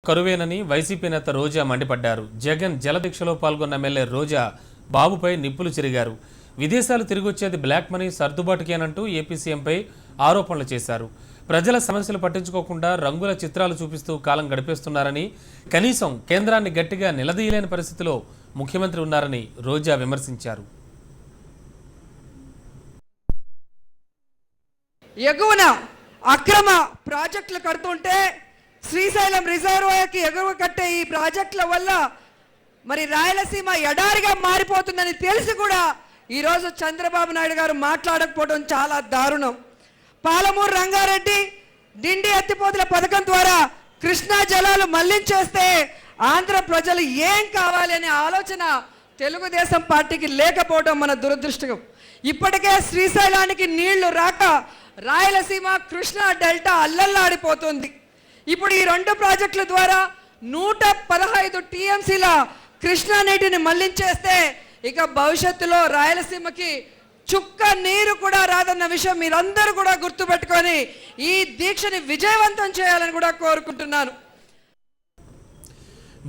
కరువేనని YCP నేత రోజా మండిపడ్డారు. జగన్ జలదీక్షలో పాల్గొన్న ఎమ్మెల్యే రోజా బాబుపై నిప్పులు చెరిగారు. విదేశాలు తిరిగొచ్చేది బ్లాక్ మనీ సర్దుబాటుకేనంటూ ఏపీ సీఎంపై ఆరోపణలు చేశారు. ప్రజల సమస్యలు పట్టించుకోకుండా రంగుల చిత్రాలు చూపిస్తూ కాలం గడిపేస్తున్నారని, కనీసం కేంద్రాన్ని గట్టిగా నిలదీయలేని పరిస్థితిలో ముఖ్యమంత్రి ఉన్నారని రోజా విమర్శించారు. ఎగువన అక్రమ ప్రాజెక్టులు కడుతుంటే శ్రీశైలం రిజర్వాయర్కి ఎగువ కట్టే ఈ ప్రాజెక్టుల వల్ల మరి రాయలసీమ ఎడారిగా మారిపోతుందని తెలిసి కూడా ఈరోజు చంద్రబాబు నాయుడు గారు మాట్లాడకపోవడం చాలా దారుణం. పాలమూరు రంగారెడ్డి డిండి ఎత్తిపోతుల పథకం ద్వారా కృష్ణా జలాలు మళ్లించేస్తే ఆంధ్ర ప్రజలు ఏం కావాలి అనే ఆలోచన తెలుగుదేశం పార్టీకి లేకపోవడం మన దురదృష్టం. ఇప్పటికే శ్రీశైలానికి నీళ్లు రాక రాయలసీమ కృష్ణా డెల్టా అల్లల్లాడిపోతుంది. ఇప్పుడు ఈ రెండు ప్రాజెక్టుల ద్వారా 115 టీఎంసీల కృష్ణా నీటిని మళ్లించేస్తే ఇక భవిష్యత్తులో రాయలసీమకి చుక్క నీరు కూడా రాదన్న విషయం మీరందరూ కూడా గుర్తుపెట్టుకొని ఈ దీక్షని విజయవంతం చేయాలని కూడా కోరుకుంటున్నాను.